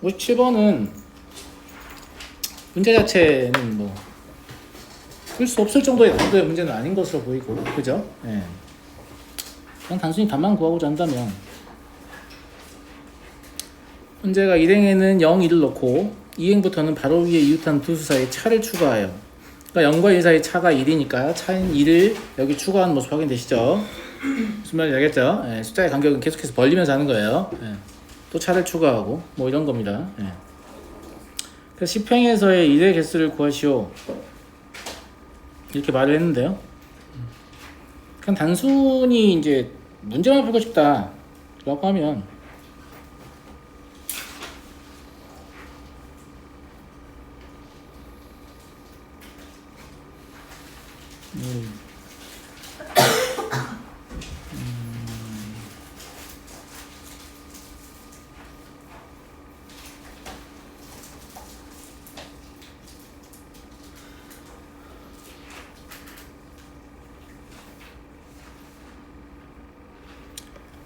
57번은 문제 자체는 뭐 풀 수 없을 정도의 난이도의 문제는 아닌 것으로 보이고, 그죠? 예. 그냥 단순히 답만 구하고자 한다면 문제가 일행에는 0, 1을 넣고 이행부터는 바로 위에 이웃한 두 수 사이에 차를 추가하여, 그러니까 0과 1 사이 차가 1이니까 차인 1을 여기 추가하는 모습 확인되시죠? 무슨 말인지 알겠죠? 예, 숫자의 간격은 계속해서 벌리면서 하는 거예요. 예. 또 차를 추가하고 뭐 이런 겁니다. 예. 그래서 10행에서의 1의 개수를 구하시오 이렇게 말을 했는데요. 그냥 단순히 이제 문제만 풀고 싶다 라고 하면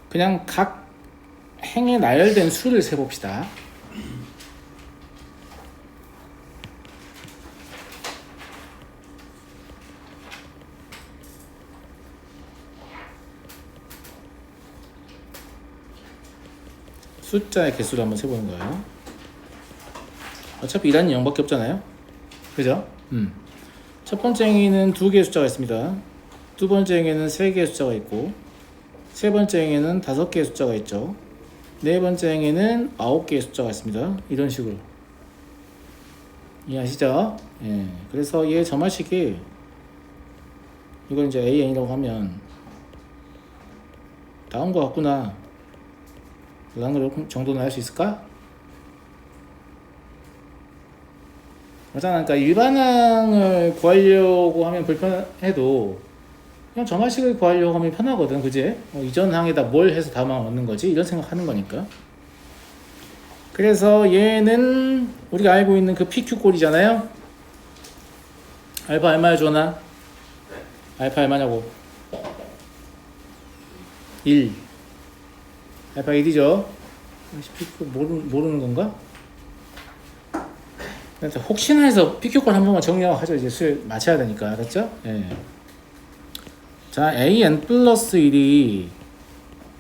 그냥 각 행에 나열된 수를 세봅시다. 숫자의 개수를 한번 세보는 거예요. 어차피 1하는 0밖에 없잖아요. 그죠? 첫 번째 행에는 2개의 숫자가 있습니다. 두 번째 행에는 3개의 숫자가 있고, 세 번째 행에는 5개의 숫자가 있죠. 네 번째 행에는 9개의 숫자가 있습니다. 이런 식으로. 이해하시죠? 예. 그래서 얘 점화식이 이걸 이제 AN이라고 하면 나온 것 같구나 라는 걸 정도는 알 수 있을까? 맞잖아. 그러니까 일반항을 구하려고 하면 불편해도 그냥 점화식을 구하려고 하면 편하거든, 그지? 이전 항에다 뭘 해서 답만 얻는 거지? 이런 생각하는 거니까. 그래서 얘는 우리가 알고 있는 그 PQ 꼴이잖아요. 알파 얼마야 주원아? 알파 얼마냐고? 1. 알파 1이죠. PQ 모르는 건가? 혹시나 해서 PQ 꼴 한 번만 정리하고 하죠. 이제 수열 맞춰야 되니까. 알았죠? 예. 자, AN 플러스 1이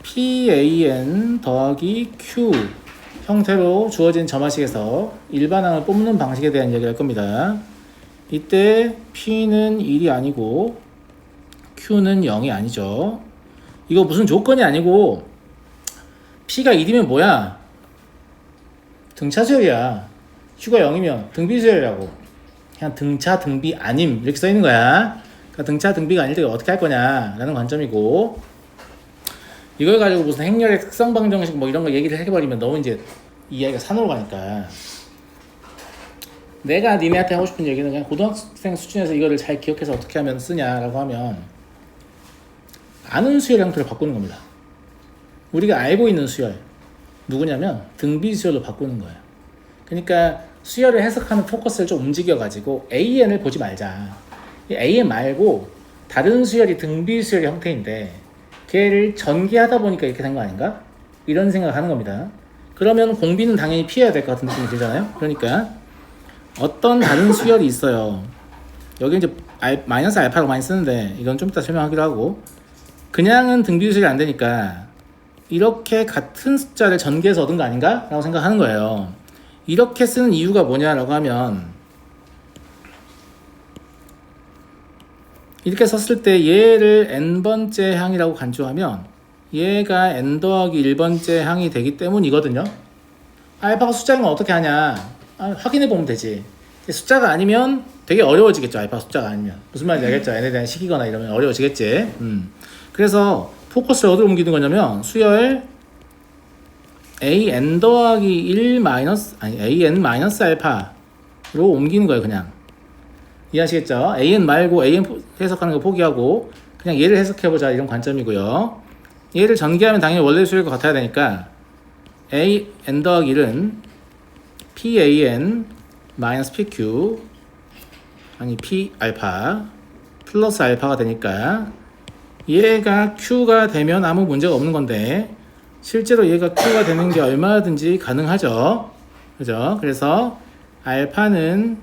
PAN 더하기 Q 형태로 주어진 점화식에서 일반항을 뽑는 방식에 대한 이야기를 할 겁니다. 이때 P는 1이 아니고 Q는 0이 아니죠. 이거 무슨 조건이 아니고 P가 1이면 뭐야? 등차수열이야. Q가 0이면 등비수열이라고. 그냥 등차 등비 아님 이렇게 써있는 거야. 그러니까 등차 등비가 아닐 때 어떻게 할 거냐라는 관점이고, 이걸 가지고 무슨 행렬의 특성 방정식 뭐 이런 거 얘기를 해버리면 너무 이제 이야기가 산으로 가니까, 내가 니네한테 하고 싶은 얘기는 그냥 고등학생 수준에서 이거를 잘 기억해서 어떻게 하면 쓰냐라고 하면 아는 수열 형태로 바꾸는 겁니다. 우리가 알고 있는 수열 누구냐면 등비 수열로 바꾸는 거예요. 그러니까 수열을 해석하는 포커스를 좀 움직여 가지고 AN을 보지 말자. AN 말고 다른 수열이 등비 수열의 형태인데 걔를 전개하다 보니까 이렇게 된 거 아닌가? 이런 생각을 하는 겁니다. 그러면 공비는 당연히 피해야 될 것 같은 느낌이 들잖아요. 그러니까 어떤 다른 수열이 있어요. 여기 이제 마이너스 알파로 많이 쓰는데 이건 좀 이따 설명하기로 하고, 그냥은 등비 수열이 안 되니까 이렇게 같은 숫자를 전개해서 얻은 거 아닌가? 라고 생각하는 거예요. 이렇게 쓰는 이유가 뭐냐라고 하면, 이렇게 썼을 때 얘를 n번째 항이라고 간주하면 얘가 n 더하기 1번째 항이 되기 때문이거든요. 알파가 숫자면 어떻게 하냐? 확인해 보면 되지. 숫자가 아니면 되게 어려워지겠죠. 알파 숫자가 아니면. 무슨 말인지 알겠죠? n에 대한 식이거나 이러면 어려워지겠지. 그래서 포커스를 어디로 옮기는 거냐면 수열 an 더하기 1 마이너스 an 마이너스 알파로 옮기는 거예요. 그냥. 이해하시겠죠? AN 말고 AN 해석하는 거 포기하고 그냥 얘를 해석해보자 이런 관점이고요. 얘를 전개하면 당연히 원래 수열과 같아야 되니까 AN 더하기 1은 PAN 마이너스 PQ 아니 P 알파 플러스 알파가 되니까 얘가 Q가 되면 아무 문제가 없는 건데, 실제로 얘가 Q가 되는 게 얼마든지 가능하죠. 그죠? 그래서 알파는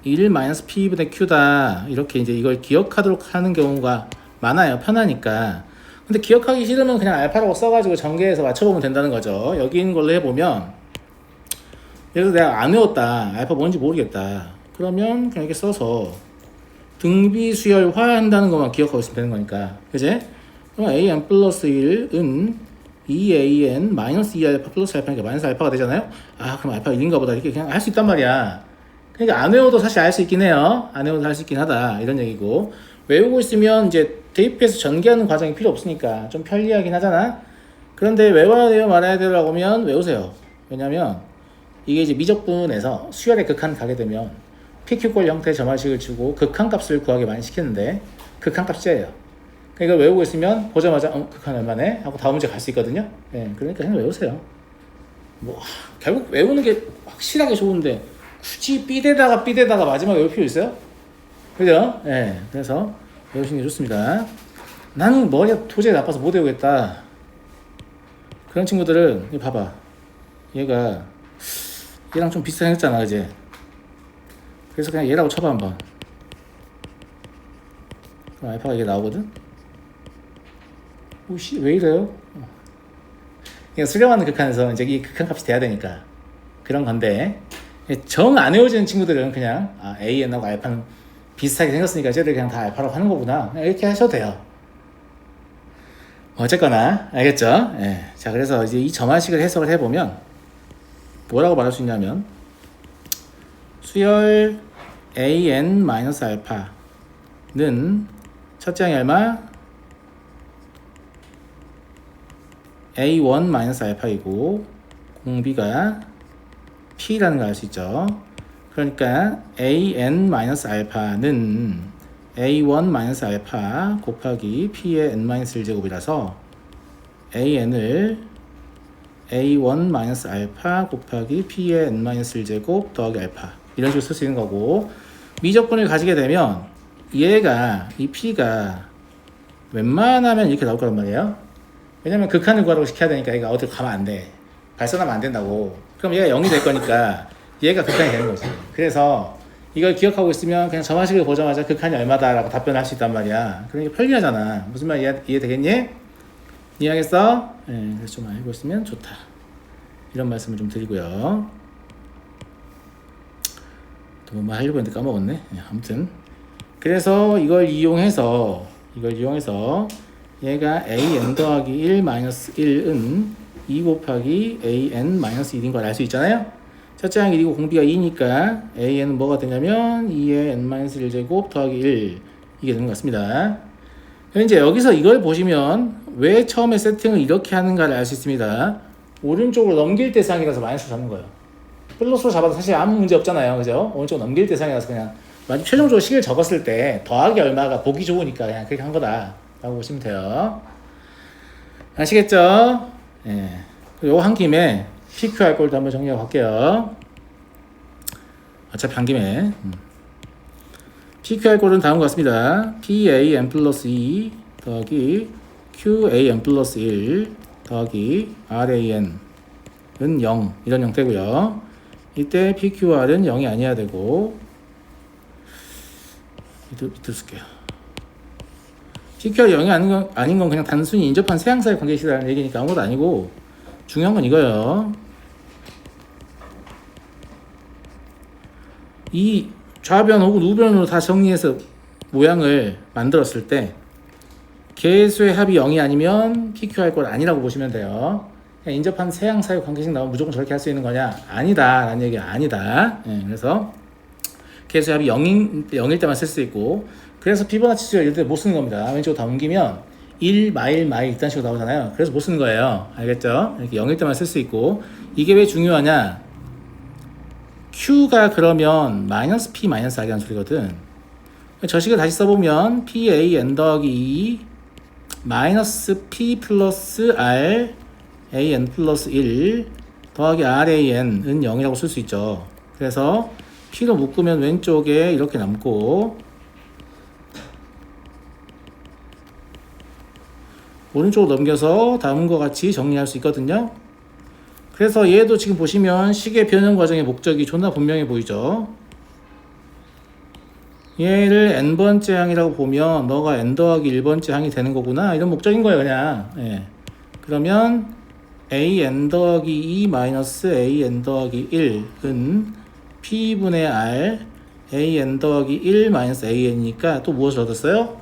1 마이너스 P분의 Q다. 이렇게 이제 이걸 기억하도록 하는 경우가 많아요. 편하니까. 근데 기억하기 싫으면 그냥 알파라고 써가지고 전개해서 맞춰보면 된다는 거죠. 여기 있는 걸로 해보면, 예를 들어 내가 안 외웠다. 알파 뭔지 모르겠다. 그러면 그냥 이렇게 써서 등비 수열화 한다는 것만 기억하고 있으면 되는 거니까. 그지? 그럼 an 플러스 1은 2an 마이너스 2알파 플러스 알파니까 마이너스 알파가 되잖아요. 아, 그럼 알파가 1인가 보다. 이렇게 그냥 할 수 있단 말이야. 그러니까 안 외워도 사실 알 수 있긴 해요. 안 외워도 할 수 있긴 하다. 이런 얘기고. 외우고 있으면 이제 대입해서 전개하는 과정이 필요 없으니까 좀 편리하긴 하잖아. 그런데 외워야 돼요, 말아야 돼요라고 하면 외우세요. 왜냐면 이게 이제 미적분에서 수열의 극한 가게 되면 PQ꼴 형태의 점화식을 주고 극한값을 구하게 많이 시키는데 극한값이 째예요. 그러니까 외우고 있으면 보자마자 극한 얼마네? 하고 다음 문제 갈 수 있거든요. 네, 그러니까 그냥 외우세요. 뭐 결국 외우는 게 확실하게 좋은데 굳이 삐대다가 마지막에 외울 필요 있어요? 그죠? 네, 그래서 외우시는 게 좋습니다. 나는 머리가 도저히 나빠서 못 외우겠다. 그런 친구들은 이거 봐봐. 얘가 얘랑 좀 비슷하게 했잖아, 그지? 그래서 그냥 얘라고 쳐봐 한번. 그럼 알파가 이게 나오거든? 오씨, 왜 이래요? 그냥 수렴하는 극한에서 이제 이 극한값이 돼야 되니까 그런 건데, 정 안 외워지는 친구들은 그냥 AN하고 알파는 비슷하게 생겼으니까 쟤들 그냥 다 알파라고 하는 거구나, 이렇게 하셔도 돼요. 어쨌거나 알겠죠? 예. 자, 그래서 이제 이 점화식을 해석을 해보면 뭐라고 말할 수 있냐면 수열 an-알파는 첫째 항이 얼마? a1-알파이고 공비가 p라는 걸 알 수 있죠. 그러니까 an-알파는 a1-알파 곱하기 p의 n-1제곱이라서 an을 a1-알파 곱하기 p의 n-1제곱 더하기 알파 이런 식으로 쓸 수 있는 거고, 미적분을 가지게 되면 얘가 이 p가 웬만하면 이렇게 나올 거란 말이에요. 왜냐면 극한을 구하라고 시켜야 되니까 얘가 어디 가면 안 돼. 발산하면 안 된다고. 그럼 얘가 0이 될 거니까 얘가 극한이 되는 거지. 그래서 이걸 기억하고 있으면 그냥 점화식을 보자마자 극한이 얼마다라고 답변할 수 있단 말이야. 그러니까 편리하잖아. 무슨 말 이해되겠니? 이해하겠어? 네, 그래서 좀 알고 있으면 좋다. 이런 말씀을 좀 드리고요. 또 뭐 하려고 했는데 까먹었네. 네, 아무튼 그래서 이걸 이용해서 얘가 an 더하기 1 마이너스 1은 2 곱하기 an 마이너스 1인 걸 알 수 있잖아요. 첫째 항이 1이고 공비가 2니까 an은 뭐가 되냐면 2의 n 마이너스 1제곱 더하기 1 이게 되는 것 같습니다. 이제 여기서 이걸 보시면 왜 처음에 세팅을 이렇게 하는가를 알 수 있습니다. 오른쪽으로 넘길 대상이라서 마이너스를 잡는 거예요. 플러스로 잡아도 사실 아무 문제 없잖아요. 그죠? 오른쪽 넘길 대상이라서 그냥 최종적으로 식을 적었을 때 더하기 얼마가 보기 좋으니까 그냥 그렇게 한 거다 라고 보시면 돼요. 아시겠죠? 예. 요거 한 김에 PQR 꼴도 한번 정리하고 갈게요. 어차피 한 김에 PQR 꼴은 다음과 같습니다. PAN 플러스 2 더하기 QAN 플러스 1 더하기 RAN은 0 이런 형태고요. 이때 PQR은 0이 아니어야 되고 밑으로 쓸게요. PQR이 0이 아닌 건 그냥 단순히 인접한 세항사의 관계식이라는 얘기니까 아무것도 아니고, 중요한 건 이거예요. 이 좌변 혹은 우변으로 다 정리해서 모양을 만들었을 때 개수의 합이 0이 아니면 PQR 꼴 아니라고 보시면 돼요. 그냥 인접한 세항사의 관계식 나오면 무조건 저렇게 할 수 있는 거냐? 아니다 라는 얘기가 아니다. 그래서 개수의 합이 0일 때만 쓸 수 있고, 그래서 피보나치 수열 이럴 때 못 쓰는 겁니다. 왼쪽으로 다 옮기면 1, 마일 이딴 식으로 나오잖아요. 그래서 못 쓰는 거예요. 알겠죠? 이렇게 0일 때만 쓸 수 있고, 이게 왜 중요하냐? Q가 그러면 마이너스 P 마이너스 R이라는 소리거든. 저 식을 다시 써보면 PAN 더하기 2 마이너스 P 플러스 R AN 플러스 1 더하기 RAN은 0이라고 쓸 수 있죠. 그래서 P로 묶으면 왼쪽에 이렇게 남고, 오른쪽으로 넘겨서 다음과 같이 정리할 수 있거든요. 그래서 얘도 지금 보시면 식의 변형 과정의 목적이 존나 분명해 보이죠. 얘를 n번째 항이라고 보면 너가 n 더하기 1번째 항이 되는 거구나, 이런 목적인 거예요 그냥. 예. 그러면 an 더하기 2 마이너스 an 더하기 1은 p분의 r an 더하기 1 마이너스 an이니까 또 무엇을 얻었어요?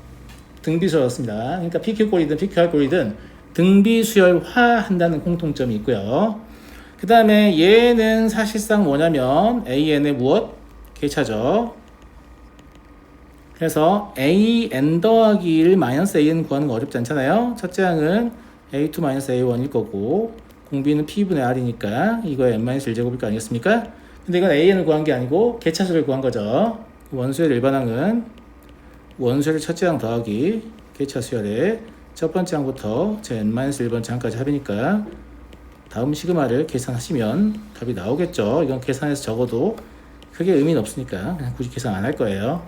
등비수열 얻었습니다. 그러니까 pq꼴이든 pqr꼴이든 등비수열화 한다는 공통점이 있고요. 그 다음에 얘는 사실상 뭐냐면 an의 무엇? 객차죠. 그래서 an 더하기 1 마이너스 an 구하는 거 어렵지 않잖아요. 첫째 항은 a2 마이너스 a1일 거고 공비는 p분의 r이니까 이거의 n-1제곱일 거 아니겠습니까? 근데 이건 an을 구한 게 아니고 객차수를 구한 거죠. 원수열 일반항은 원수열 첫째 항 더하기 객차수열의 첫 번째 항부터 제 n-1번째 항까지 합이니까 다음 시그마를 계산하시면 답이 나오겠죠. 이건 계산해서 적어도 크게 의미는 없으니까 그냥 굳이 계산 안 할 거예요.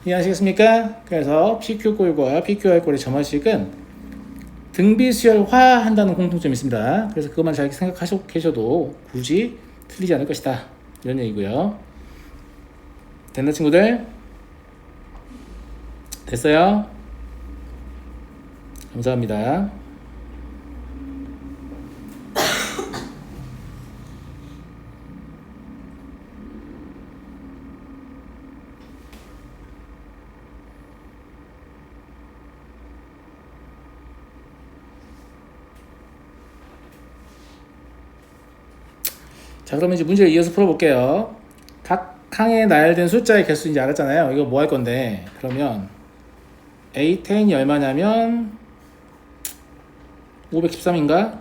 이해하시겠습니까? 그래서 PQ꼴과 PQR꼴의 점화식은 등비수열화 한다는 공통점이 있습니다. 그래서 그것만 잘 생각하시고 계셔도 굳이 틀리지 않을 것이다, 이런 얘기고요. 됐나 친구들? 됐어요? 감사합니다. 자, 그러면 이제 문제를 이어서 풀어볼게요. 각 항에 나열된 숫자의 개수 이제 알았잖아요. 이거 뭐 할 건데, 그러면 A10이 얼마냐면 513인가?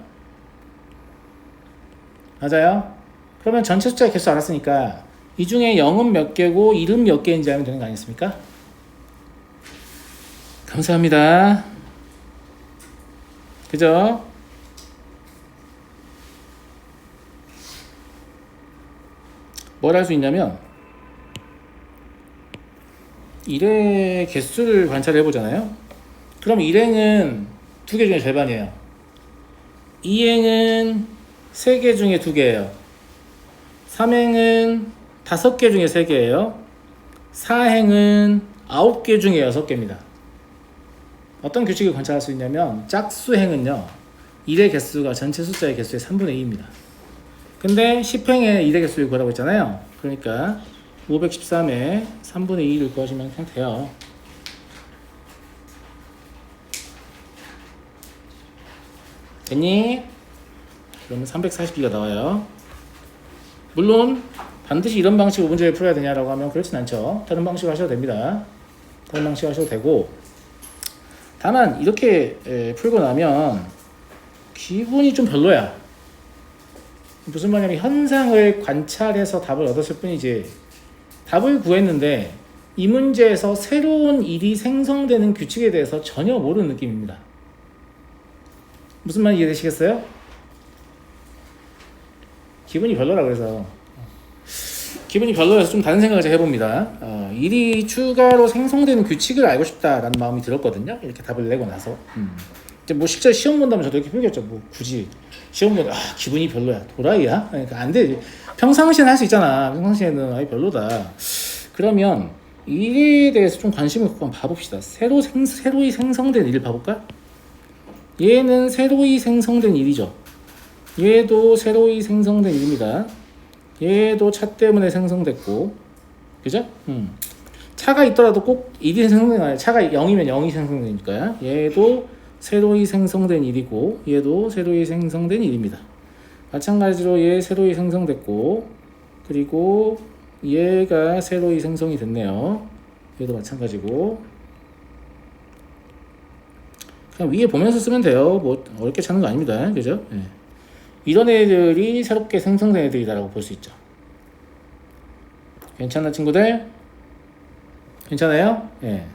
맞아요? 그러면 전체 숫자의 개수 알았으니까 이 중에 0은 몇 개고 1은 몇 개인지 알면 되는 거 아니겠습니까? 감사합니다. 그죠? 뭘 할 수 있냐면 1의 개수를 관찰해 보잖아요. 그럼 1행은 2개 중에 절반이에요. 2행은 3개 중에 2개예요. 3행은 5개 중에 3개예요. 4행은 9개 중에 6개입니다. 어떤 규칙을 관찰할 수 있냐면 짝수행은요, 1의 개수가 전체 숫자의 개수의 3분의 2입니다. 근데 10행에 1의 개수를 구하라고 했잖아요. 그러니까 513에 3분의 2를 구하시면 그냥 돼요. 됐니? 그러면 342가 나와요. 물론 반드시 이런 방식으로 문제를 풀어야 되냐라고 하면 그렇진 않죠. 다른 방식으로 하셔도 됩니다. 다른 방식으로 하셔도 되고, 다만 이렇게 풀고 나면 기분이 좀 별로야. 무슨 말이냐면 현상을 관찰해서 답을 얻었을 뿐이지 답을 구했는데 이 문제에서 새로운 일이 생성되는 규칙에 대해서 전혀 모르는 느낌입니다. 무슨 말인지 이해되시겠어요? 기분이 별로라 그래서 기분이 별로여서 좀 다른 생각을 제가 해봅니다. 일이 추가로 생성되는 규칙을 알고 싶다라는 마음이 들었거든요. 이렇게 답을 내고 나서 이제 뭐 실제 시험 본다면 저도 이렇게 풀겠죠. 뭐 굳이 시험 보면 기분이 별로야, 도라이야? 그러니까 안 돼. 평상시에는 할 수 있잖아. 평상시에는 아예 별로다. 그러면 일에 대해서 좀 관심을 갖고 한번 봐봅시다. 새로이 생성된 일을 봐볼까? 얘는 새로이 생성된 일이죠. 얘도 새로이 생성된 일입니다. 얘도 차 때문에 생성됐고, 그죠? 차가 있더라도 꼭 일이 생성된 게 아니라 차가 0이면 0이 생성되니까 얘도 새로이 생성된 일이고 얘도 새로이 생성된 일입니다. 마찬가지로 얘 새로이 생성됐고, 그리고 얘가 새로이 생성이 됐네요. 얘도 마찬가지고. 그냥 위에 보면서 쓰면 돼요. 뭐 어렵게 찾는 거 아닙니다. 그죠? 네. 이런 애들이 새롭게 생성된 애들이다라고 볼 수 있죠. 괜찮나 친구들? 괜찮아요? 예. 네.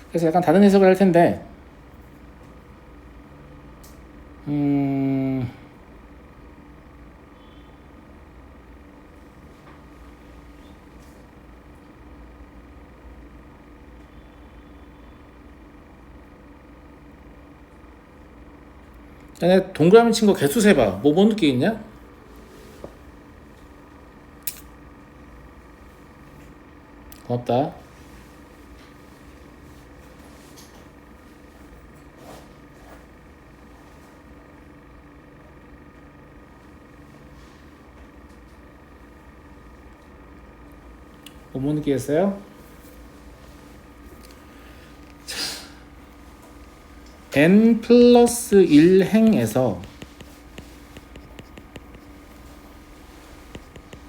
그래서 약간 다른 해석을 할 텐데, 얘네 동그라미 친 거 개수 세봐. 뭐 못 느끼겠냐? 고맙다. 뭐 못 느끼겠어요? n 플러스 1행에서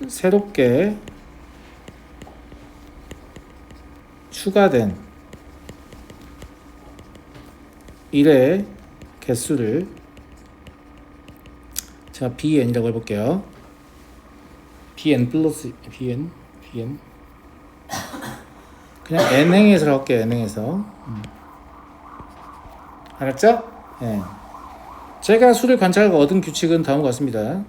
새롭게 추가된 1의 개수를 제가 bn이라고 해볼게요. bn 플러스 bn 그냥 n행에서 할게요. n행에서 알았죠? 예. 제가 수를 관찰하고 얻은 규칙은 다음과 같습니다.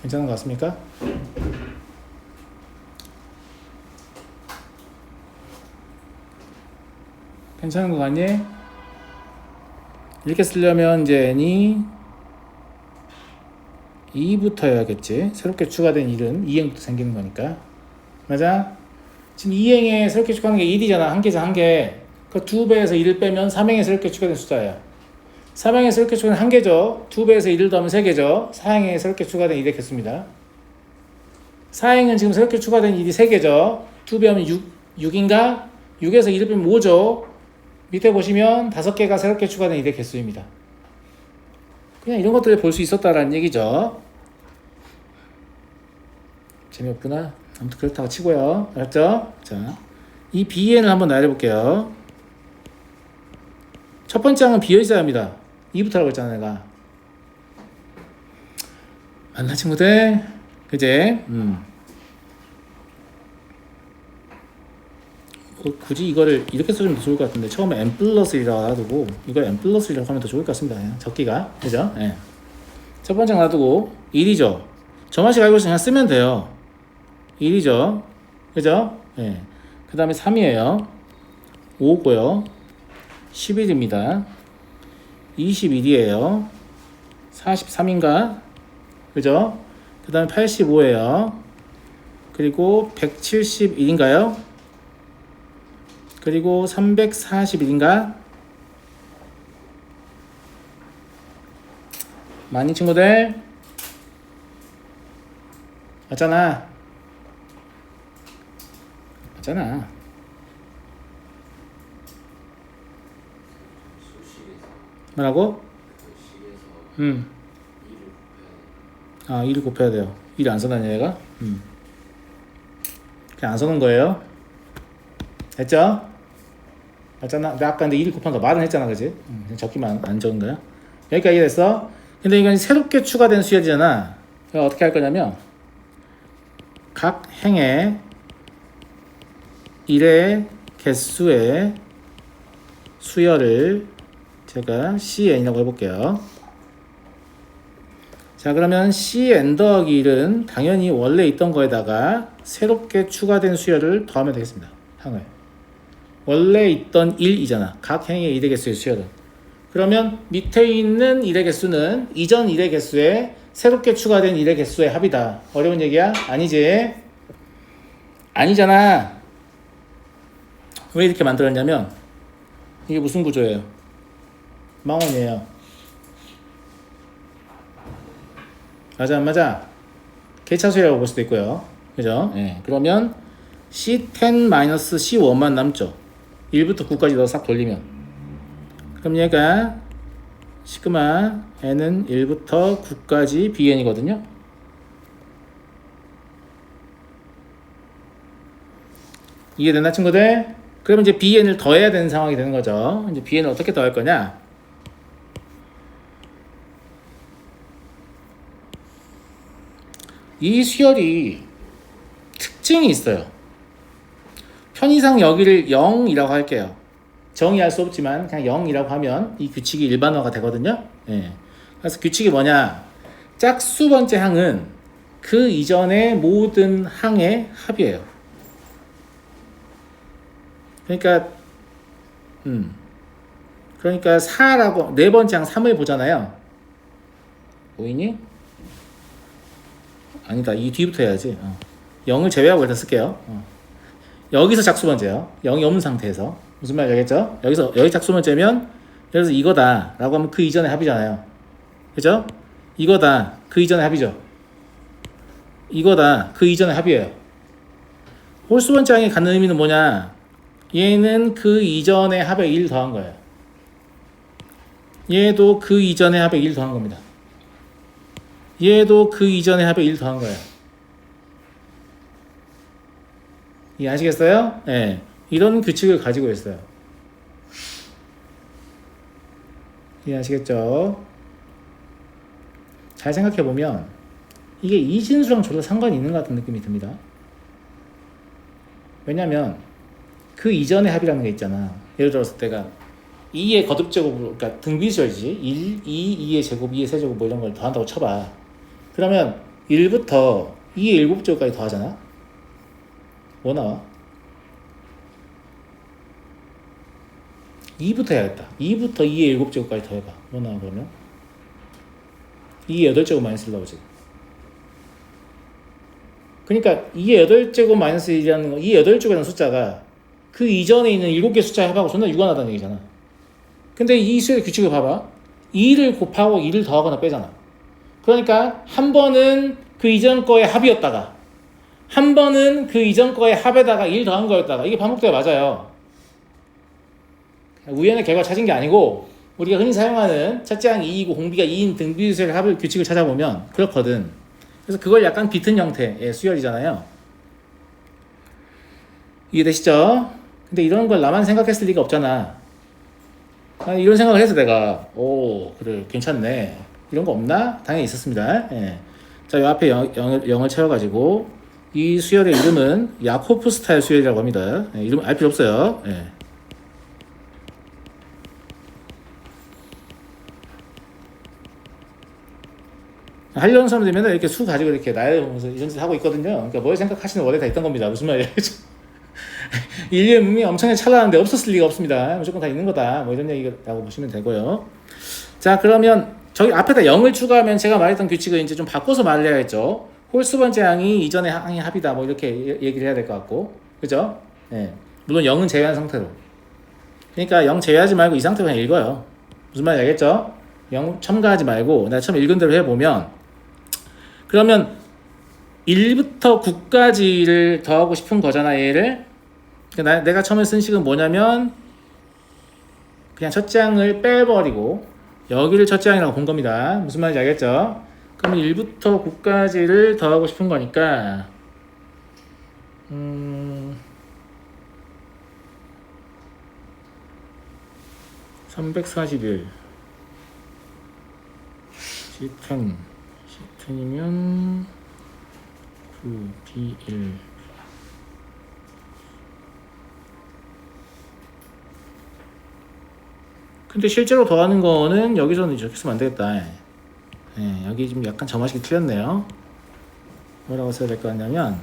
괜찮은 것 같습니까? 괜찮은 것 같니? 이렇게 쓰려면 이제 n이 2부터 해야겠지. 새롭게 추가된 1은 2행부터 생기는 거니까. 맞아? 지금 2행에 새롭게 추가하는 게 1이잖아. 한 개죠, 한 개. 그 2배에서 1을 빼면 3행에 새롭게 추가된 숫자야. 3행에 새롭게 추가된 한 개죠. 2배에서 1을 더하면 3개죠. 4행에 새롭게 추가된 1의 개수입니다. 4행은 지금 새롭게 추가된 1이 3개죠. 2배하면 6인가? 6에서 1을 빼면 5죠. 밑에 보시면 5개가 새롭게 추가된 1의 개수입니다. 그냥 이런 것들을 볼 수 있었다라는 얘기죠. 재미없구나. 아무튼 그렇다고 치고요. 알았죠? 자, 이 bn을 한번 나열해볼게요. 첫 번째 항은 비어있어야 합니다. 2부터라고 했잖아, 내가. 맞나, 친구들? 그제? 굳이 이거를 이렇게 써주면 더 좋을 것 같은데, 처음에 n 플러스 1이라고 놔두고, 이걸 n 플러스 1이라고 하면 더 좋을 것 같습니다. 그냥 적기가. 그죠? 예. 첫 번째 놔두고, 1이죠. 저만식 알고 있으면 그냥 쓰면 돼요. 1이죠. 그죠? 예. 그 다음에 3이에요. 5고요. 11입니다. 21이에요. 43인가? 그죠? 그 다음에 85예요. 그리고 171인가요? 그리고 341인가? 많이 친구들? 맞잖아. 맞잖아. 뭐라고? 아, 1을 곱해야 돼요. 1 안 써놨냐, 얘가? 그냥 안 써놓은 거예요. 됐죠? 맞잖아. 내가 아까 근데 1을 곱한 거 말은 했잖아, 그지? 적기만 안 적은 거야. 여기까지 됐어. 근데 이건 새롭게 추가된 수열이잖아. 그럼 어떻게 할 거냐면, 각 행의 1의 개수의 수열을 제가 cn이라고 해볼게요. 자, 그러면 cn 더하기 1은 당연히 원래 있던 거에다가 새롭게 추가된 수열을 더하면 되겠습니다. 항을. 원래 있던 1이잖아. 각 행의 1의 개수의 수열은. 그러면 밑에 있는 1의 개수는 이전 1의 개수에 새롭게 추가된 1의 개수의 합이다. 어려운 얘기야? 아니지? 아니잖아. 왜 이렇게 만들었냐면 이게 무슨 구조예요? 망원이에요. 맞아 안 맞아? 개차수라고 볼 수도 있고요. 그죠? 예. 그러면 C10-C1만 남죠. 1부터 9까지 넣어 싹 돌리면. 그럼 얘가 시그마 n은 1부터 9까지 bn이거든요. 이해됐나 친구들? 그러면 이제 bn을 더해야 되는 상황이 되는 거죠. 이제 bn을 어떻게 더할 거냐? 이 수열이 특징이 있어요. 편의상 여기를 0이라고 할게요. 정의할 수 없지만 그냥 0이라고 하면 이 규칙이 일반화가 되거든요. 예. 그래서 규칙이 뭐냐? 짝수 번째 항은 그 이전의 모든 항의 합이에요. 그러니까 그러니까 4라고 네 번째 항 3을 보잖아요. 보이니? 아니다. 이 뒤부터 해야지. 0을 제외하고 일단 쓸게요. 여기서 작수번째요. 0이 없는 상태에서. 무슨 말인지 알겠죠? 여기 작수번째면 그래서 이거다 라고 하면 그 이전의 합이잖아요. 그죠? 이거다 그 이전의 합이죠. 이거다 그 이전의 합이에요. 홀수번째 항이 갖는 의미는 뭐냐? 얘는 그 이전의 합에 1 더한 거예요. 얘도 그 이전의 합에 1 더한 겁니다. 얘도 그 이전의 합에 1 더한 거예요. 이해하시겠어요? 네. 이런 규칙을 가지고 있어요. 이해하시겠죠? 잘 생각해보면 이게 이진수랑 저도 상관이 있는 것 같은 느낌이 듭니다. 왜냐면 그 이전의 합이라는 게 있잖아. 예를 들어서 내가 2의 거듭제곱, 그러니까 등비수열이지. 1, 2, 2의 제곱, 2의 세제곱 뭐 이런 걸 더한다고 쳐봐. 그러면 1부터 2의 7제곱까지 더하잖아. 뭐 나와? 2부터 해야겠다. 2부터 2의 7제곱까지 더해봐. 뭐 나와 그러면? 2의 8제곱 마이너스 1 나오지. 그러니까 2의 8제곱 마이너스 1이라는 거, 2의 8제곱이라는 숫자가 그 이전에 있는 7개 숫자 합하고 존나 유관하다는 얘기잖아. 근데 이 수의 규칙을 봐봐. 2를 곱하고 2를 더하거나 빼잖아. 그러니까 한 번은 그 이전 거의 합이었다가 한 번은 그 이전 거의 합에다가 1 더한 거였다가 이게 반복돼야 맞아요. 우연의 결과 찾은 게 아니고 우리가 흔히 사용하는 첫째 항이 2이고 공비가 2인 등비수열 합을 규칙을 찾아보면 그렇거든. 그래서 그걸 약간 비튼 형태의 수열이잖아요. 이해되시죠? 근데 이런 걸 나만 생각했을 리가 없잖아. 이런 생각을 해서 내가 그래 괜찮네 이런 거 없나? 당연히 있었습니다. 예. 자, 이 앞에 0을 채워가지고 이 수열의 이름은 야코프 스타일 수열이라고 합니다. 예, 이름 알 필요 없어요. 예. 하려는 사람들이 맨날 이렇게 수 가지고 이렇게 나열하면서 이런 짓 하고 있거든요. 그러니까 뭘 생각하시는 원래 다 있던 겁니다. 무슨 말이에요? 인류의 문명이 엄청나게 찬란한데 없었을 리가 없습니다. 무조건 다 있는 거다. 뭐 이런 얘기라고 보시면 되고요. 자, 그러면 저기 앞에다 0을 추가하면 제가 말했던 규칙을 이제 좀 바꿔서 말을 해야겠죠. 홀수 번째 항이 이전의 항이 합이다. 뭐 이렇게 얘기를 해야 될 것 같고. 그죠? 예. 물론 0은 제외한 상태로. 그러니까 0 제외하지 말고 이 상태로 그냥 읽어요. 무슨 말인지 알겠죠? 0 첨가하지 말고 내가 처음 읽은 대로 해보면 그러면 1부터 9까지를 더하고 싶은 거잖아, 얘를. 내가 처음에 쓴 식은 뭐냐면 그냥 첫째 항을 빼버리고 여기를 첫째 항이라고 본 겁니다. 무슨 말인지 알겠죠? 그러면 1부터 9까지를 더하고 싶은 거니까 341 C10이면 9, B1 근데 실제로 더하는 거는 여기서는 이렇게 쓰면 안 되겠다. 예, 여기 좀 약간 점화식이 틀렸네요. 뭐라고 써야 될 것 같냐면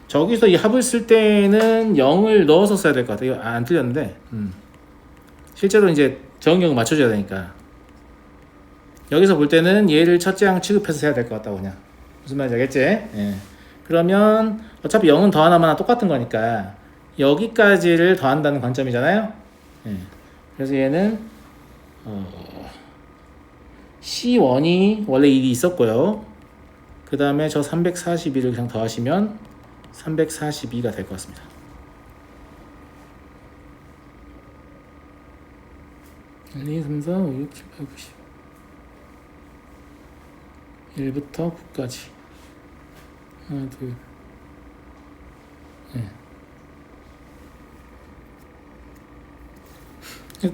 저기서 이 합을 쓸 때는 0을 넣어서 써야 될 것 같아요. 이거 안 틀렸는데 실제로 이제 정경을 맞춰줘야 되니까 여기서 볼 때는 얘를 첫째 항 취급해서 해야 될 것 같다고 그냥 무슨 말인지 알겠지? 예. 그러면 어차피 0은 더하나마나 똑같은 거니까 여기까지를 더한다는 관점이잖아요. 예. 그래서 얘는 C1이 원래 1이 있었고요. 그 다음에 저 342를 그냥 더하시면 342가 될 것 같습니다. (1, 2, 3, 4, 5, 6, 7, 8, 9, 10) 1부터 9까지 하나 둘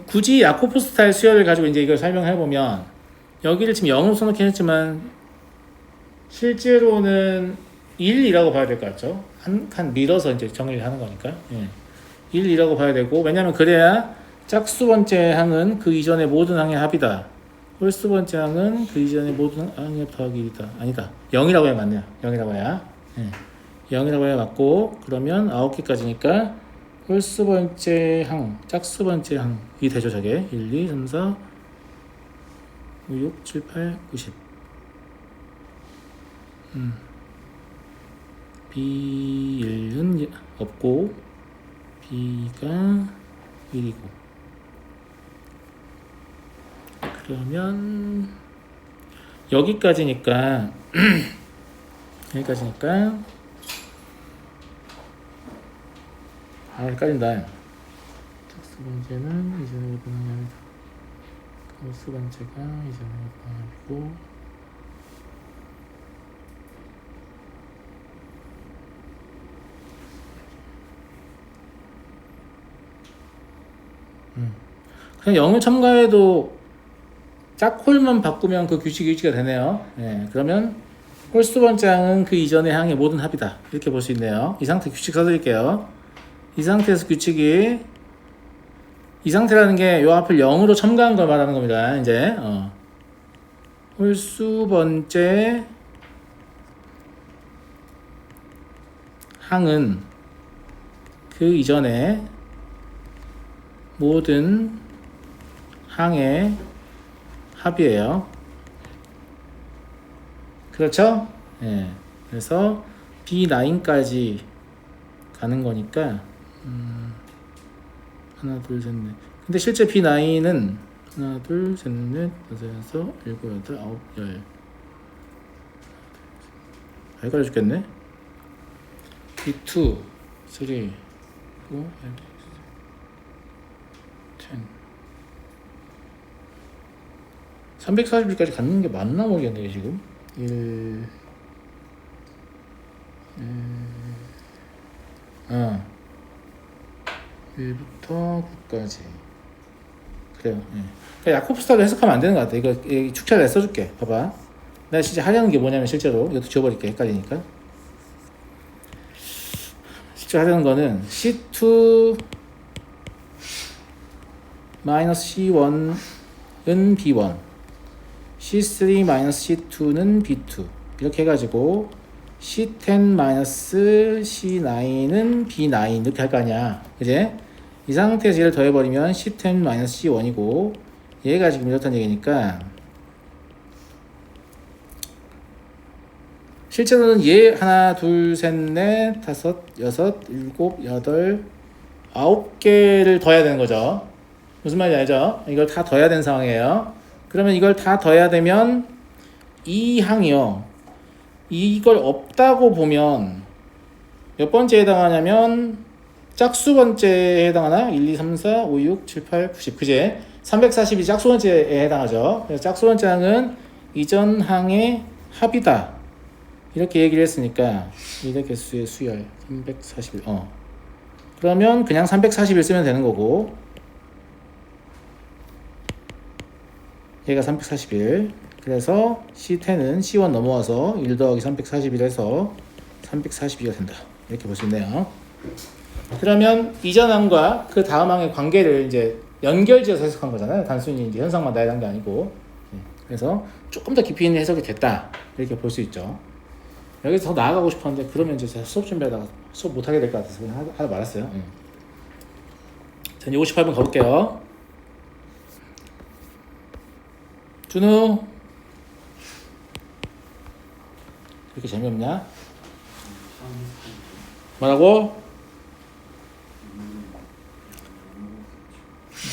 굳이 야코프 스타일 수열을 가지고 이제 이걸 설명해 보면 여기를 지금 0으로 써놓긴 했지만 실제로는 1이라고 봐야 될 것 같죠. 한 칸 밀어서 이제 정리를 하는 거니까 1이라고 봐야 되고 왜냐면 그래야 짝수 번째 항은 그 이전의 모든 항의 합이다. 홀수 번째 항은 그 이전의 모든 항의 더하기 1이다. 아니다. 0이라고 해야 맞네요. 0이라고 해야. 0 0이라고 해 맞고, 그러면 9개까지니까 홀수 번째 항, 짝수 번째 항이 되죠. 저게 1, 2, 3, 4, 5, 6, 7, 8, 9, 10. B1은 없고 B가 1이고, 그러면 여기까지니까 여기까지니까 헷갈린다. 짝수 번째는 이전의 분함이다. 홀수 번째가 이전의 분함이고, 그냥 0을 첨가해도 짝홀만 바꾸면 그 규칙이 유지가 되네요. 네, 그러면 홀수 번째 항은 그 이전의 항의 모든 합이다. 이렇게 볼 수 있네요. 이 상태 규칙 써드릴게요. 이 상태에서 규칙이, 이 상태라는 게 요 앞을 0으로 첨가한 걸 말하는 겁니다. 이제 홀수 번째 항은 그 이전에 모든 항의 합이에요. 그렇죠? 예. 그래서 B9까지 가는 거니까 하나 둘 셋 넷. 근데 실제 B9은 하나 둘 셋 넷 다섯 여섯 일곱 여덟 아홉 열. 헷갈려 죽겠네. B2 3 4 5 10 340일까지 갖는 게 맞나 모르겠네 지금. 1 1부터 9까지. 그래요. 예. 그러니까 야코브 스타일로 해석하면 안 되는 것 같아. 이거 축차를 써줄게. 봐봐. 내가 진짜 하려는 게 뭐냐면, 실제로 이것도 지워버릴게. 헷갈리니까. 실제 하려는 거는 C2 C1은 B1, C3 C2는 B2, 이렇게 해가지고 C10 C9은 B9 이렇게 할 거 아니야. 그제? 이 상태에서 얘를 더해버리면 C10 C1이고, 얘가 지금 이렇다는 얘기니까, 실제로는 얘 하나 둘 셋 넷 다섯 여섯 일곱 여덟 9개를 더해야 되는 거죠. 무슨 말인지 알죠? 이걸 다 더해야 되는 상황이에요. 그러면 이걸 다 더해야 되면 이 항이요, 이걸 없다고 보면 몇 번째에 해당하냐면 짝수 번째에 해당하나? 1, 2, 3, 4, 5, 6, 7, 8, 9, 10. 그제? 340이 짝수 번째에 해당하죠. 그래서 짝수 번째 항은 이전 항의 합이다. 이렇게 얘기를 했으니까 이대 개수의 수열 341. 그러면 그냥 341 쓰면 되는 거고, 얘가 341. 그래서 C10은 C1 넘어와서 1 더하기 341 해서 342가 된다. 이렇게 볼 수 있네요. 그러면 이전 항과 그 다음 항의 관계를 이제 연결지어서 해석한 거잖아요. 단순히 이제 현상만 나열한 게 아니고. 그래서 조금 더 깊이 있는 해석이 됐다. 이렇게 볼 수 있죠. 여기서 더 나아가고 싶었는데, 그러면 이제 제가 수업 준비하다가 수업 못하게 될 것 같아서 그냥 하다 말았어요. 자, 이제 58번 가볼게요. 준우, 그렇게 재미없냐? 뭐라고?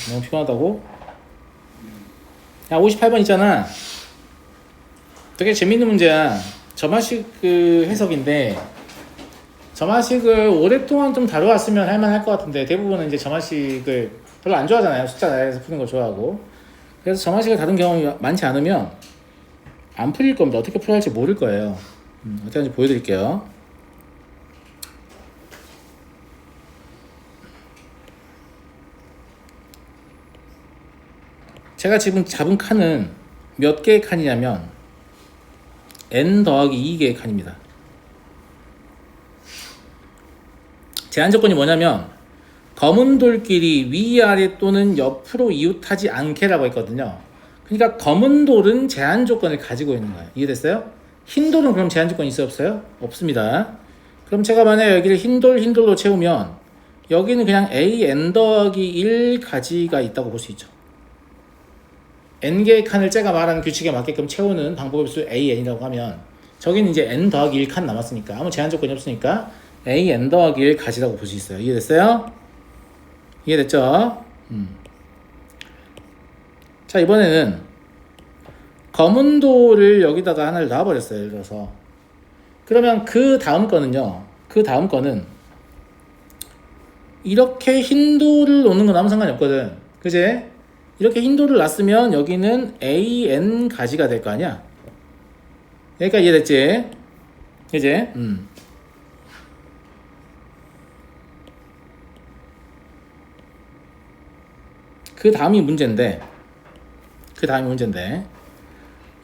너무 피곤하다고? 야, 58번 있잖아. 되게 재밌는 문제야. 점화식 그 해석인데, 점화식을 오랫동안 좀 다뤄왔으면 할만할 것 같은데, 대부분은 이제 점화식을 별로 안 좋아하잖아요. 숫자 나열해서 푸는 걸 좋아하고. 그래서 점화식을 다룬 경험이 많지 않으면 안 풀릴 겁니다. 어떻게 풀어야 할지 모를 거예요. 어떻게 하는지 보여드릴게요. 제가 지금 잡은 칸은 몇 개의 칸이냐면 n 더하기 2개의 칸입니다. 제한 조건이 뭐냐면, 검은 돌끼리 위아래 또는 옆으로 이웃하지 않게라고 했거든요. 그러니까 검은 돌은 제한 조건을 가지고 있는 거예요. 이해됐어요? 흰 돌은 그럼 제한 조건이 있어요, 없어요? 없습니다. 그럼 제가 만약에 여기를 흰돌로 채우면 여기는 그냥 an 더하기 1 가지가 있다고 볼 수 있죠. n개의 칸을 제가 말하는 규칙에 맞게끔 채우는 방법의 수 an이라고 하면 저기는 이제 n 더하기 1칸 남았으니까 아무 제한 조건이 없으니까 an 더하기 1 가지라고 볼 수 있어요. 이해됐어요? 이해됐죠? 자, 이번에는 검은 돌을 여기다가 하나를 놔버렸어요. 예를 들어서. 그러면 그 다음 거는요. 그 다음 거는 이렇게 흰 돌을 놓는 건 아무 상관이 없거든. 그지? 이렇게 흰 돌을 놨으면 여기는 an 가지가 될 거 아니야? 그러니까 이해됐지? 그지? 그 다음이 문제인데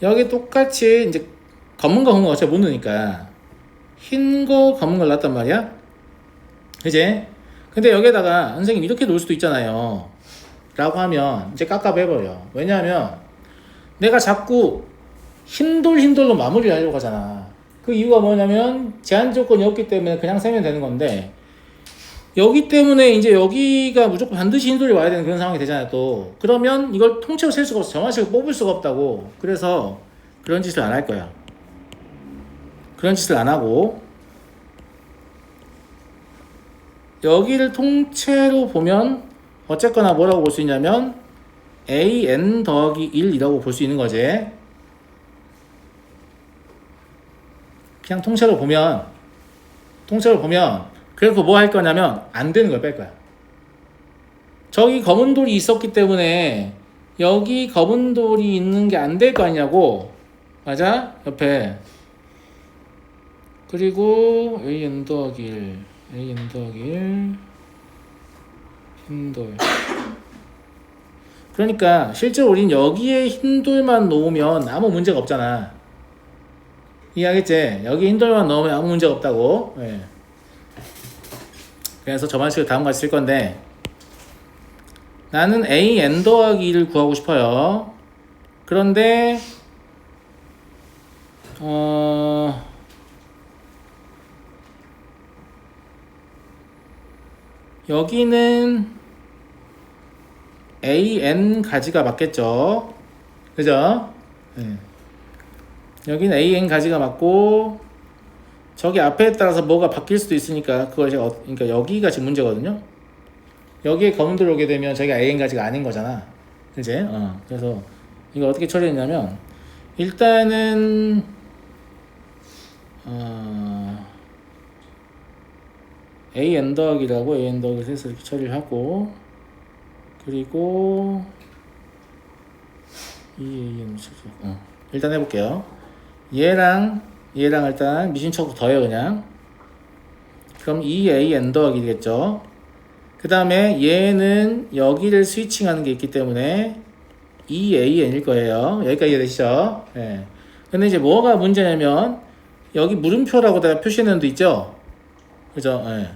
여기 똑같이 이제 검은 거 어차피 못 넣으니까 흰 거 검은 걸 놨단 말이야. 그지? 근데 여기에다가 선생님 이렇게 놓을 수도 있잖아요 라고 하면 이제 깝깝해버려. 왜냐하면 내가 자꾸 흰돌로 마무리를 하려고 하잖아. 그 이유가 뭐냐면 제한 조건이 없기 때문에 그냥 세면 되는 건데 여기 때문에 이제 여기가 무조건 반드시 흰돌이 와야 되는 그런 상황이 되잖아요 또. 그러면 이걸 통째로 셀 수가 없어. 정화식을 뽑을 수가 없다고. 그래서 그런 짓을 안 할 거야. 그런 짓을 안 하고 여기를 통째로 보면 어쨌거나 뭐라고 볼 수 있냐면 an 더하기 1이라고 볼 수 있는 거지. 그냥 통째로 보면 그래서 뭐 할 거냐면 안 되는 걸 뺄 거야. 저기 검은 돌이 있었기 때문에 여기 검은 돌이 있는 게 안 될 거 아니냐고. 맞아? 옆에. 그리고 an 더하기 1 흰돌. 그러니까 실제로 우린 여기에 흰돌만 놓으면 아무 문제가 없잖아. 이해하겠지? 여기 흰돌만 넣으면 아무 문제가 없다고. 네. 그래서 저 방식을 다음과 같이 쓸 건데 나는 an 더하기 1을 구하고 싶어요. 그런데 여기는 an 가지가 맞겠죠. 그죠? 네. 여기는 an 가지가 맞고 저기 앞에 따라서 뭐가 바뀔 수도 있으니까 그걸 제가 그러니까 여기가 지금 문제거든요. 여기에 검은 돌이 오게 되면 저기가 an 가지가 아닌 거잖아. 그치? 그래서 이거 어떻게 처리했냐면 일단은 an 더하기라고 an 더하기 해서 이렇게 처리를 하고 그리고 일단 해볼게요. 얘랑 일단 미신척 더해요 그냥. 그럼 2an 더하기 되겠죠. 그 다음에 얘는 여기를 스위칭하는 게 있기 때문에 2an일 거예요. 여기까지 이해되시죠? 네. 근데 이제 뭐가 문제냐면 여기 물음표라고 내가 표시해놓은 데 있죠? 그죠? 네.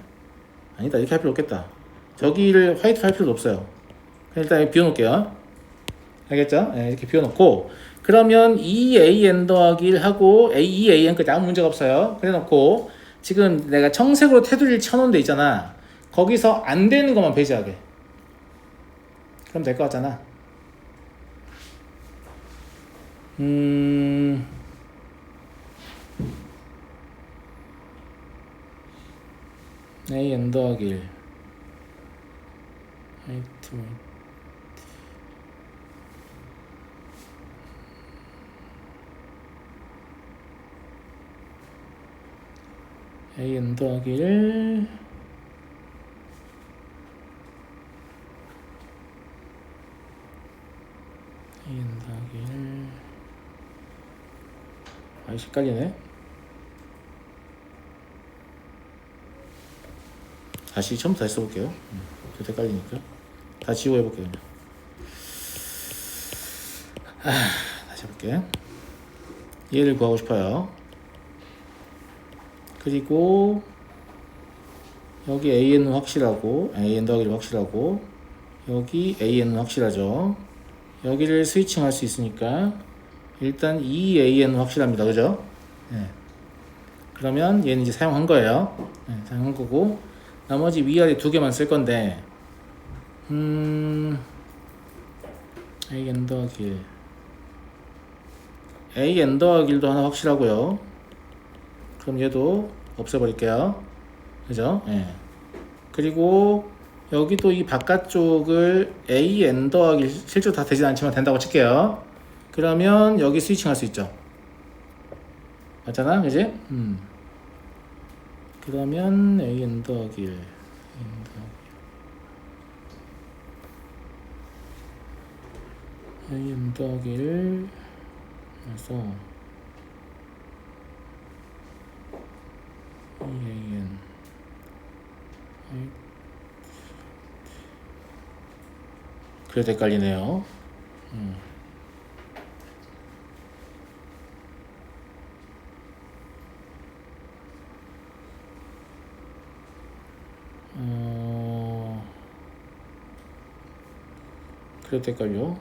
아니다, 이렇게 할 필요 없겠다. 저기를 화이트 할 필요도 없어요. 일단 비워놓을게요. 알겠죠? 네, 이렇게 비워놓고 그러면 2an 더하기 1 하고 2an까지 아무 문제가 없어요. 그래놓고 지금 내가 청색으로 테두리를 쳐놓은 데 있잖아. 거기서 안 되는 것만 배제하게. 그럼 될 것 같잖아. an 더하기 1 화이트 an 더하기 1 an 더하기 1 아이씨 헷갈리네. 다시 처음부터 다시 써볼게요. 좀 헷갈리니까 다시 지우고 해볼게요. 다시 해볼게. 얘를 구하고 싶어요. 그리고 여기 an은 확실하고 an 더하기를 확실하고 여기 an은 확실하죠. 여기를 스위칭 할 수 있으니까 일단 2an 확실합니다. 그죠? 네. 그러면 얘는 이제 사용한 거예요. 네, 사용한 거고 나머지 위아래 두 개만 쓸 건데 a n 더하기 1 a n 더하기 1도 하나 확실하고요. 그럼 얘도 없애버릴게요. 그죠? 예. 그리고 여기도 이 바깥쪽을 a n 더하기 실제로 다 되진 않지만 된다고 칠게요. 그러면 여기 스위칭 할 수 있죠. 맞잖아, 그지? 그러면 a n 더하기 1 a n 더하기 1 그래서 2an 그래도 헷갈리네요. 그래도 헷갈려.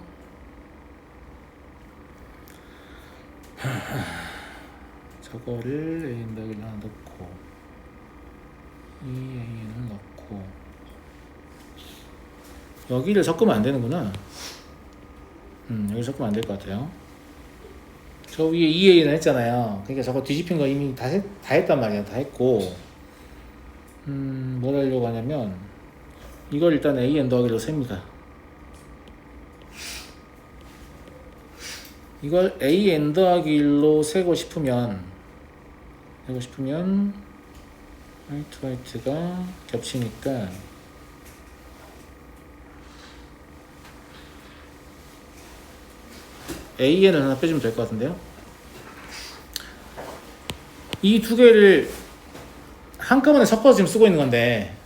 저거를 a n 더하기 1 하나 넣고 2an을 넣고 여기를 섞으면 안 되는구나. 여기 섞으면 안 될 것 같아요. 저 위에 2an을 했잖아요. 그러니까 저거 뒤집힌 거 이미 다 했단 말이야. 다 했고 뭘 하려고 하냐면 이걸 일단 an 더하기로 셉니다. 이걸 an 더하기 1로 세고 싶으면 화이트가 겹치니까 an을 하나 빼주면 될 것 같은데요. 이 두 개를 한꺼번에 섞어서 지금 쓰고 있는 건데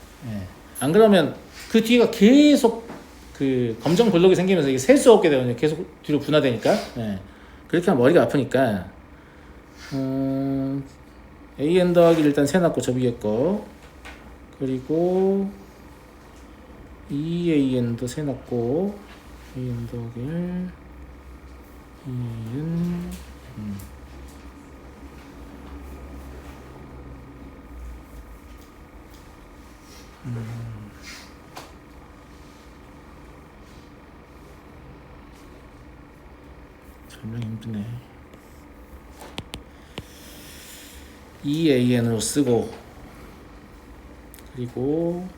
안 그러면 그 뒤가 계속 그 검정 블록이 생기면서 이게 셀 수 없게 되거든요. 계속 뒤로 분화되니까. 그렇게 하면 머리가 아프니까 an 더하기 일단 세놨고 저 위에 거 그리고 2an도 세놨고 an 더하기 1 2an 설명 힘드네. 2an으로 쓰고 그리고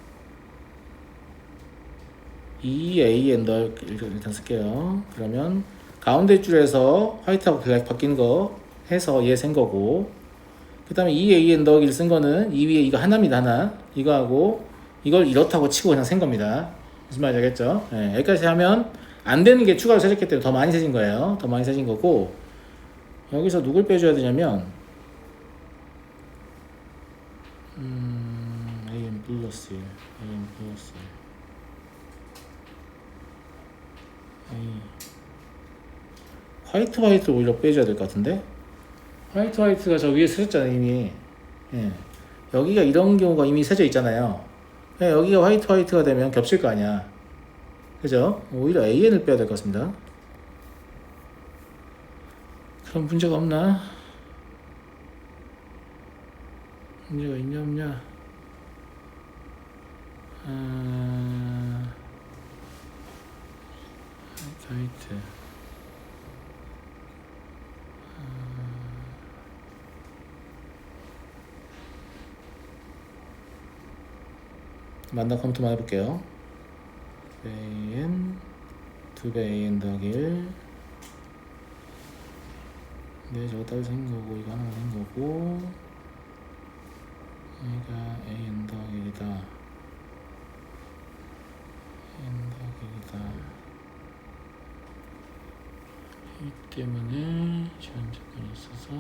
2an 더 일단 쓸게요. 그러면 가운데 줄에서 화이트하고 블랙 바뀐 거 해서 얘 센 거고 그 다음에 2an 더하기를 쓴 거는 이 위에 이거 하나입니다. 하나 이거 하고 이걸 이렇다고 치고 그냥 센 겁니다. 무슨 말인지 알겠죠? 여기까지 하면 안 되는 게 추가로 세졌기 때문에 더 많이 세진 거예요. 더 많이 세진 거고 여기서 누굴 빼줘야 되냐면 an 플러스 1 an 플러스 1 화이트를 오히려 빼줘야 될 것 같은데 화이트가 저 위에 세졌잖아요 이미. 여기가 이런 경우가 이미 세져 있잖아요. 여기가 화이트가 되면 겹칠 거 아니야. 그죠? 오히려 an을 빼야 될 것 같습니다. 그럼 문제가 없나? 문제가 있냐 없냐? 화이트 만나 컴퓨터만 해볼게요. an 2배 an 더하기 1 네 저거 따로 생긴 거고 이거 하나 생긴 거고 얘가 an 더하기 1이다 an 더하기 1이다 이 때문에 제한 조건이 있어서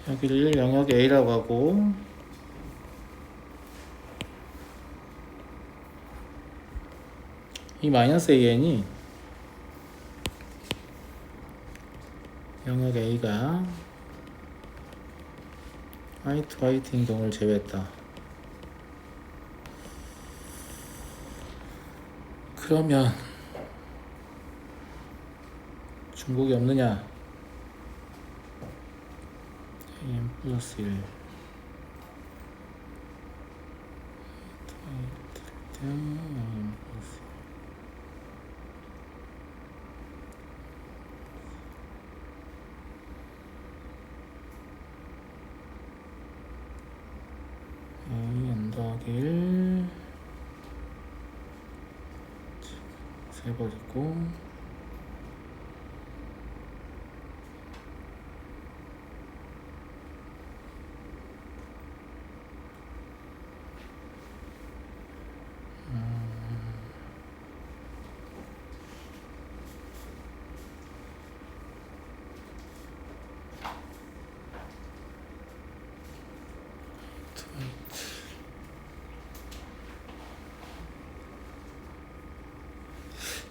여기를 영역 A라고 하고 이 마이너스 AN이 영역 A가 화이트인 경우를 제외했다. 그러면 중복이 없느냐? AM 플러스 1 AM 플러스 AM 더하기 1 세버리고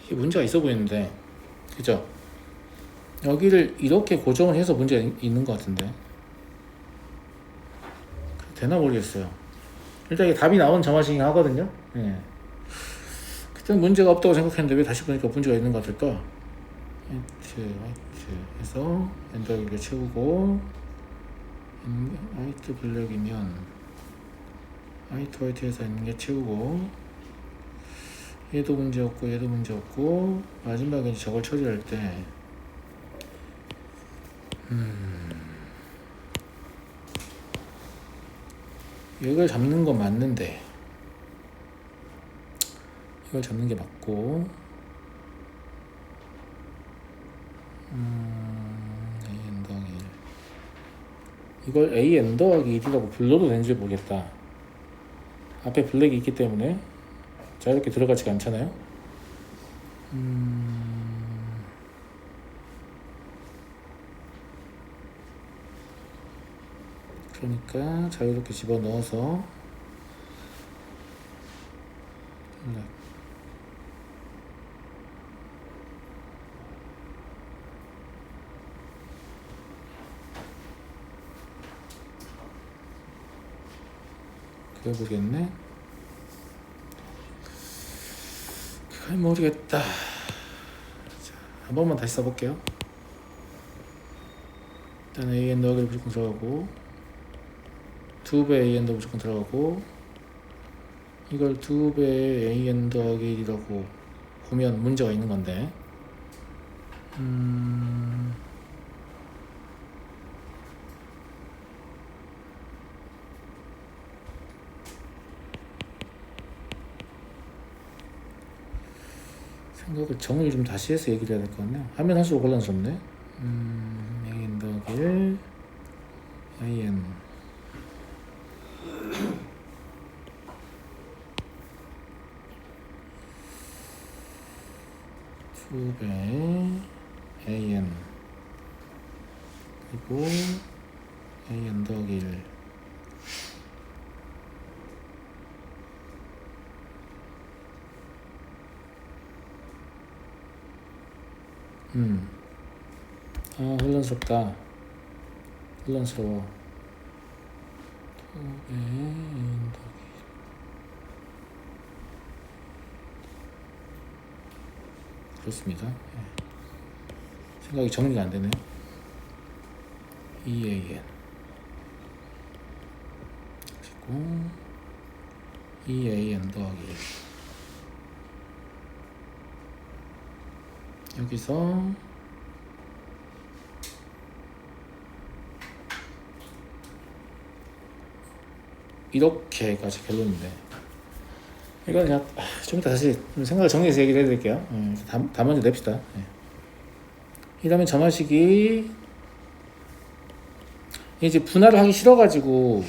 이게 문제가 있어 보이는데, 그죠? 여기를 이렇게 고정을 해서 문제가 있는 것 같은데 되나 모르겠어요. 일단 이게 답이 나온 점화식이 하거든요. 예. 그때는 문제가 없다고 생각했는데 왜 다시 보니까 문제가 있는 것 같을까? 화이트 해서 엔더기를 채우고, 화이트 블랙이면 화이트에서 있는 게 채우고, 얘도 문제 없고 얘도 문제 없고, 마지막에 이제 저걸 처리할 때 이걸 잡는 건 맞는데, 이걸 잡는 게 맞고, A n 더하기 1 이걸 A n 더하기 1이라고 불러도 되는지 모르겠다. 앞에 블랙이 있기 때문에 자유롭게 들어가지가 않잖아요. 그러니까 자유롭게 집어넣어서 블랙 그래 보겠네. 그걸 모르겠다. 자, 한 번만 다시 써볼게요. 일단 A n 더하기를 무조건 들어가고, 2배 A n 더 무조건 들어가고, 이걸 2배 A n 더하기 1이라고 보면 문제가 있는 건데, 생각을 정리를 좀 다시 해서 얘기를 해야 될 것 같네요. 하면 할수록 혼란스럽네. A n 더하기 1 A n 2배 A n 그리고 A n 더하기 1 혼란스럽다. 혼란스러워. 2배 A n 더하기 1 그렇습니다. 생각이 정리가 안 되네요. EAN 그리고 EAN 더하기 1 여기서 이렇게까지 결론인데, 이건 그냥 좀 이따 다시 생각을 정리해서 얘기를 해드릴게요. 다 먼저 냅시다. 이 다음에 점화식이 이제 분할을 하기 싫어가지고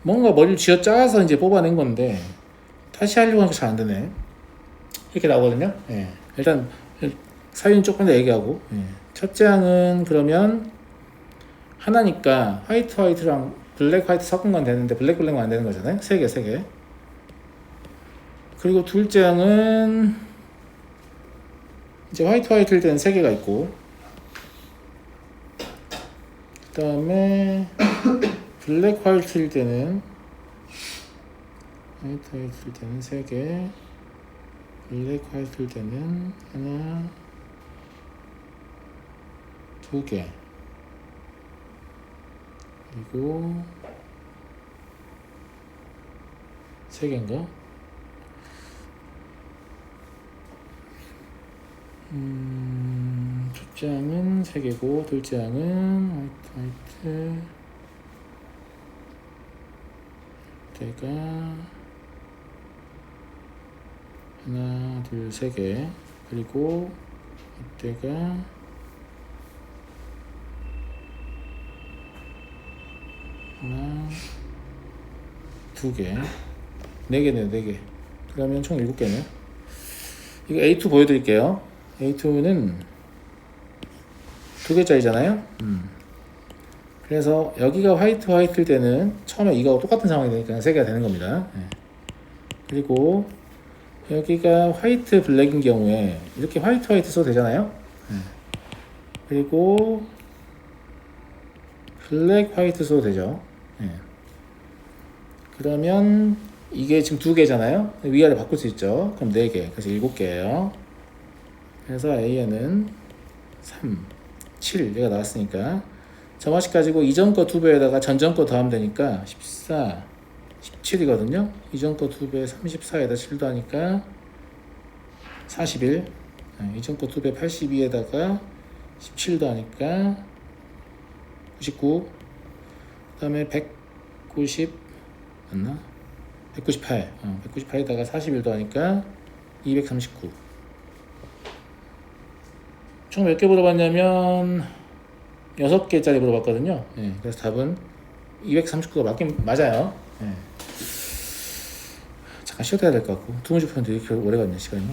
뭔가 머리를 쥐어짜서 이제 뽑아낸 건데, 다시 하려고 하니까 잘 안 되네. 이렇게 나오거든요. 일단 사유는 조금 더 얘기하고, 첫째 항은 그러면 하나니까 화이트랑 블랙 화이트 섞은 건 되는데 블랙은 안 되는 거잖아요. 세 개. 그리고 둘째 항은 이제 화이트일 때는 세 개가 있고, 그 다음에 블랙 화이트일 때는 3개, 블랙 화이트일 때는 하나, 2개, 그리고 3개인가? 첫째 항은 3개고 둘째 항은 화이트 때가 하나, 둘, 3개, 그리고 이때가 하나, 2개, 4개네요, 4개. 그러면 총 7개네요. 이거 A2 보여드릴게요. A2는 2개짜리잖아요. 그래서 여기가 화이트일 때는 처음에 이거하고 똑같은 상황이 되니까 3개가 되는 겁니다. 네. 그리고 여기가 화이트 블랙인 경우에 이렇게 화이트 써도 되잖아요. 네. 그리고 블랙 화이트 써도 되죠. 네. 그러면 이게 지금 2개잖아요. 위아래 바꿀 수 있죠. 그럼 4개, 그래서 7개예요. 그래서 A에는 3, 7 얘가 나왔으니까 점화식 가지고 이전 거 2배에다가 전전 거 더하면 되니까 14, 17이거든요. 이전 거 2배 34에다 7 더하니까 41. 이전 거 2배 82에다가 17 더하니까 99. 그 다음에 190 맞나? 198. 198에다가 41 더하니까 239. 총 몇 개 물어봤냐면 6개짜리 물어봤거든요. 네, 그래서 답은 239가 맞긴 맞아요. 네. 잠깐 쉬어도 해야 될 것 같고 두 문제 푸는데 이렇게 오래 걸리네 시간이.